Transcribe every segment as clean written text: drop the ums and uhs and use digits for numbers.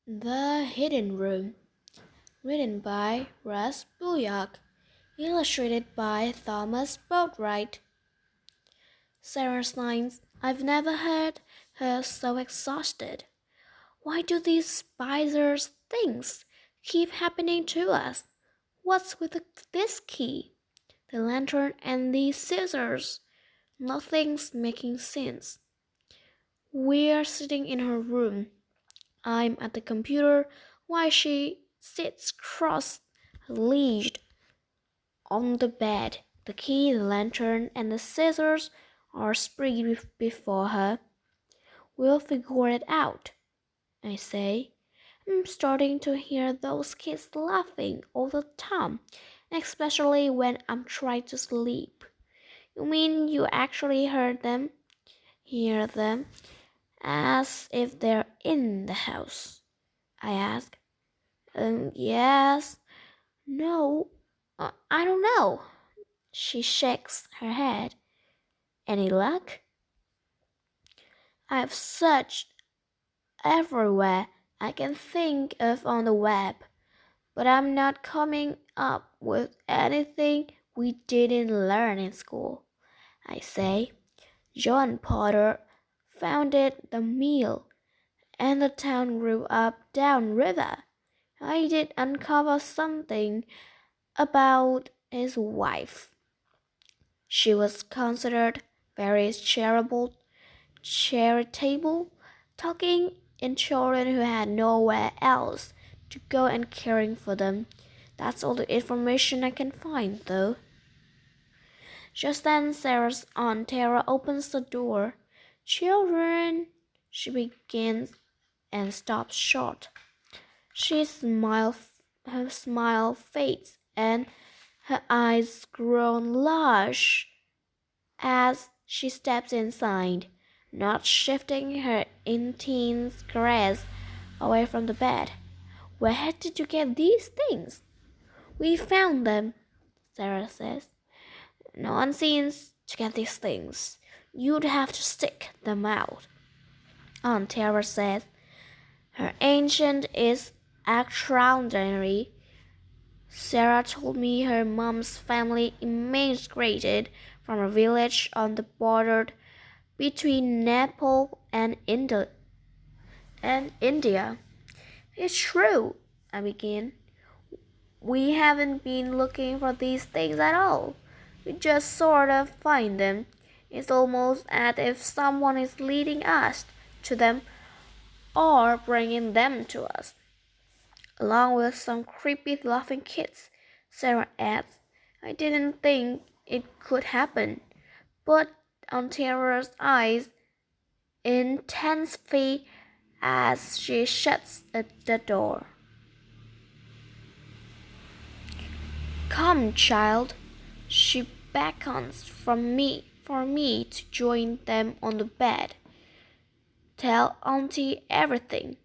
The Hidden Room, written by Russ Bullock, illustrated by Thomas Boatwright. Sarah signs, I've never heard her so exhausted. Why do these spiders things keep happening to us? What's with this key, the lantern, and these scissors? Nothing's making sense. We're sitting in her room. I'm at the computer while she sits cross-legged on the bed. The key, the lantern, and the scissors are spread before her. We'll figure it out, I say. I'm starting to hear those kids laughing all the time, especially when I'm trying to sleep. You mean you actually heard them? Hear them? As if they're in the house, I ask. Yes. No, I don't know. She shakes her head. Any luck? I've searched everywhere I can think of on the web, but I'm not coming up with anything we didn't learn in school. I say, John Potter founded the mill, and the town grew up downriver. I did uncover something about his wife. She was considered very charitable, taking in children who had nowhere else to go and caring for them. That's all the information I can find, though. Just then, Sarah's Aunt Tara opens the door. Children, she begins and stops short. Her smile fades, and her eyes grow large as she steps inside, not shifting her intense gaze away from the bed. Where did you get these things? We found them, Sarah says. No one seems to get these things. You'd have to stick them out. Aunt Tara says. Her ancient is extraordinary. Sarah told me her mom's family immigrated from a village on the border between Nepal and India. It's true, I begin. We haven't been looking for these things at all. We just sort of find them. It's almost as if someone is leading us to them or bringing them to us. Along with some creepy laughing kids, Sarah adds. I didn't think it could happen, but on Tara's eyes intensify as she shuts the door. Come, child. She beckons for me to join them on the bed. Tell Auntie everything.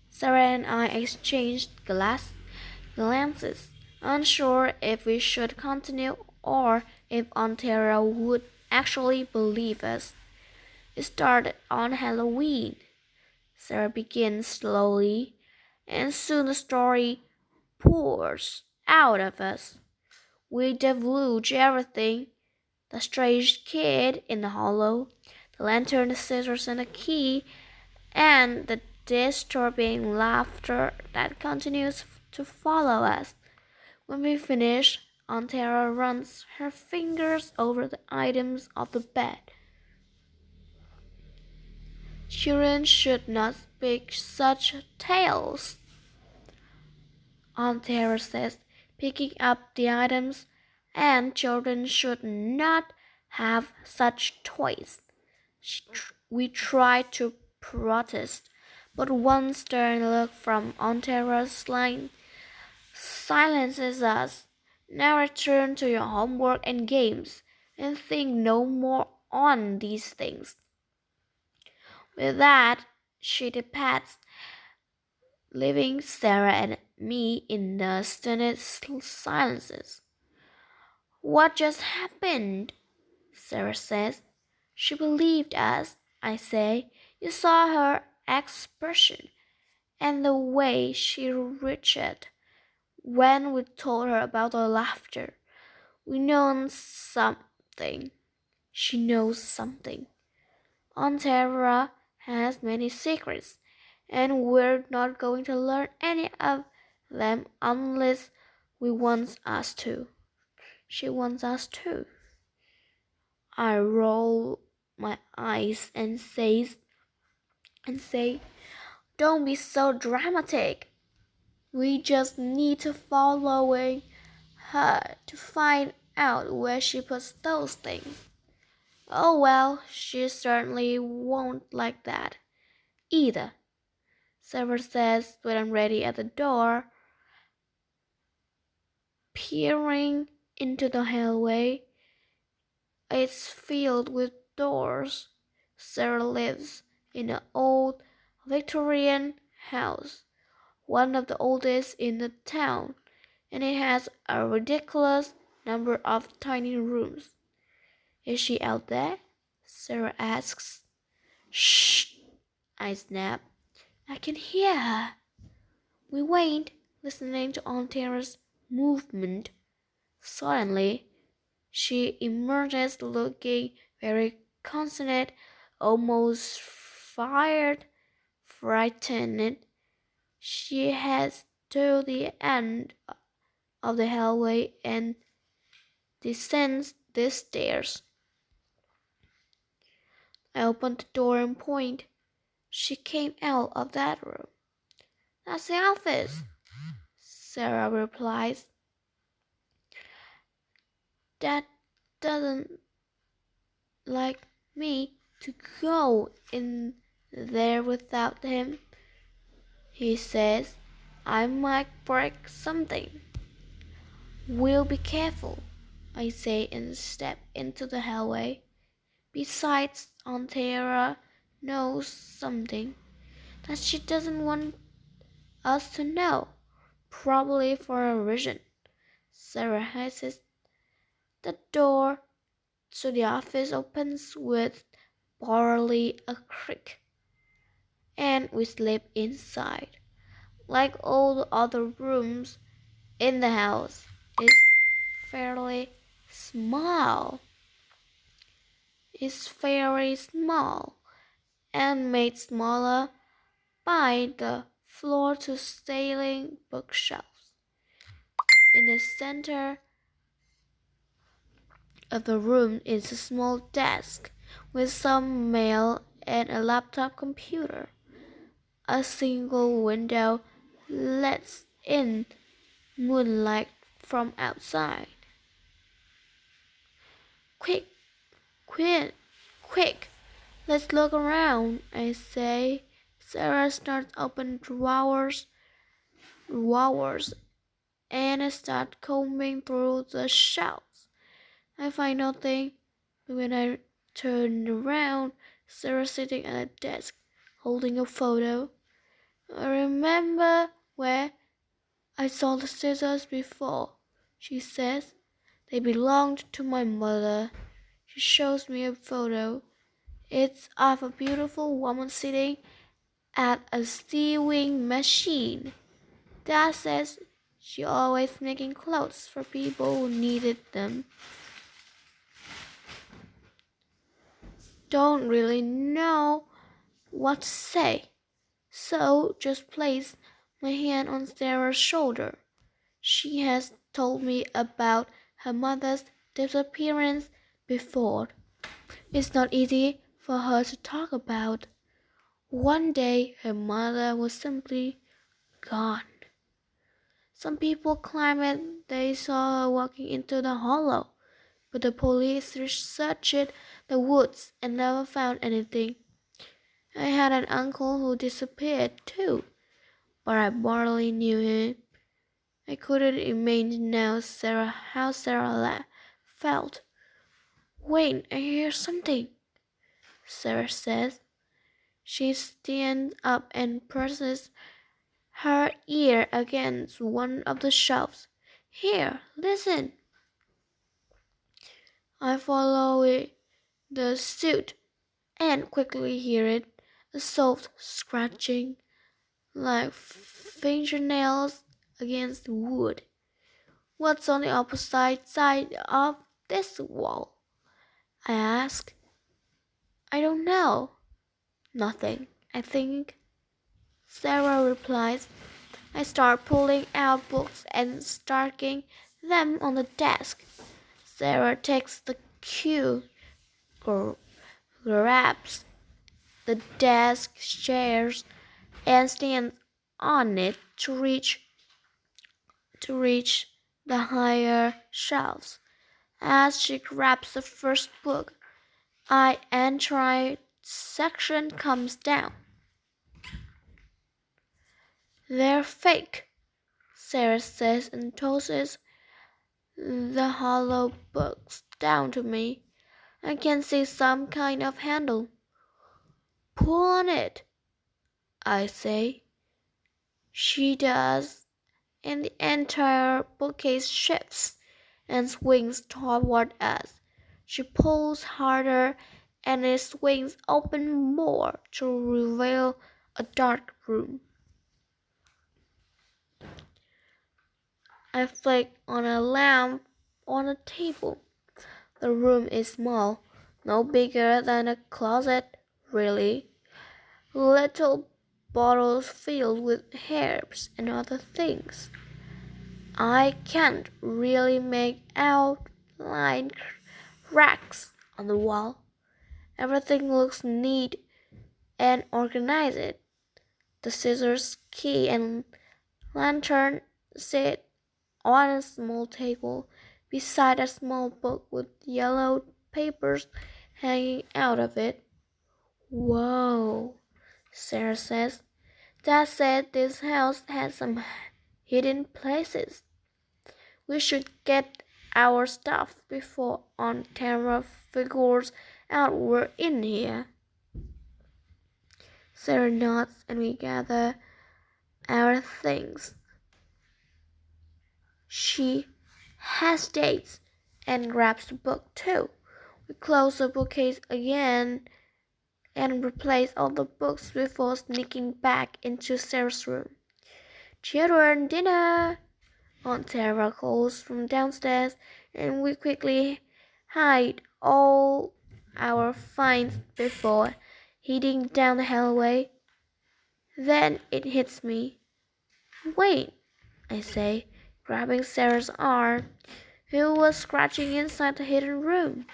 Sarah and I exchanged glances, unsure if we should continue or if Aunt Tara would actually believe us. It started on Halloween. Sarah begins slowly, and soon the story pours out of us. We divulge everything: the strange kid in the hollow, the lantern, the scissors, and the key, and the disturbing laughter that continues to follow us. When we finish, Aunt Tara runs her fingers over the items of the bed. Children should not speak such tales, Aunt Tara says, picking up the items, and children should not have such toys. We try to protest, but one stern look from Aunt Tara's line silences us. Now return to your homework and games, and think no more on these things. With that, she departs, leaving Sarah and me in the stunned silences. What just happened? Sarah says. She believed us, I say. You saw her expression. and the way she reached when we told her about our laughter. We know something. She knows something. Aunt Tara has many secrets, and we're not going to learn any of them unless we want us to. She wants us to. I roll my eyes and say, don't be so dramatic. We just need to following her to find out where she puts those things. Oh well, she certainly won't like that either. Sarah says when I'm ready at the door, peering into the hallway. It's filled with doors. Sarah lives in an old Victorian house, one of the oldest in the town, and it has a ridiculous number of tiny rooms. Is she out there? Sarah asks. Shh, I snap. I can hear her. We wait, listening to Aunt Tara's movement. Suddenly, she emerges looking very concerned, almost frightened. She heads to the end of the hallway and descends the stairs. I open the door and point. She came out of that room. That's the office, Sarah replies. Dad doesn't like me to go in there without him. He says I might break something. We'll be careful, I say and step into the hallway. Besides, Aunt Tara knows something that she doesn't want us to know, probably for a reason. Sarah hesitates. The door to the office opens with barely a creak, and we slip inside. Like all the other rooms in the house, it's fairly small. It's very small and made smaller by the floor to ceiling bookshelves. In the center of the room is a small desk with some mail and a laptop computer. A single window lets in moonlight from outside. Quick, quick, quick, let's look around, I say. Sarah starts open drawers, and I start combing through the shelves. I find nothing, but when I turn around, Sarah's sitting at a desk, holding a photo. I remember where I saw the scissors before, she says. They belonged to my mother. She shows me a photo. It's of a beautiful woman sitting at a sewing machine. Dad says she always making clothes for people who needed them. Don't really know what to say, so just place my hand on Sarah's shoulder. She has told me about her mother's disappearance before. It's not easy for her to talk about. One day her mother was simply gone. Some people claimed they saw her walking into the hollow, but the police searched the woods and never found anything. I had an uncle who disappeared too, but I barely knew him. I couldn't imagine now how Sarah felt. Wait, I hear something, Sarah says. She stands up and presses her ear against one of the shelves. Here, listen. I follow the suit and quickly hear it, a soft scratching, like fingernails against wood. What's on the opposite side of this wall? I ask. I don't know. Nothing, I think. Sarah replies. I start pulling out books and stacking them on the desk. Sarah takes the cue, grabs the desk chairs, and stands on it to reach the higher shelves. As she grabs the first book, I entire section comes down. They're fake, Sarah says and tosses the hollow books down to me. I can see some kind of handle. Pull on it, I say. She does, and the entire bookcase shifts and swings toward us. She pulls harder, and it swings open more to reveal a dark room. I flick on a lamp on a table. The room is small, no bigger than a closet, really. Little bottles filled with herbs and other things. I can't really make out line racks on the wall. Everything looks neat and organized. The scissors, key, and lantern sit on a small table beside a small book with yellowed papers hanging out of it. Whoa, Sarah says. Dad said this house had some hidden places. We should get our stuff before on camera figures out we're in here. Sarah nods and we gather our things. She hesitates and grabs the book too. We close the bookcase again and replace all the books before sneaking back into Sarah's room. Children, dinner! Aunt Sarah calls from downstairs, and we quickly hide all our finds before heading down the hallway. Then it hits me. Wait, I say, grabbing Sarah's arm, who was scratching inside the hidden room.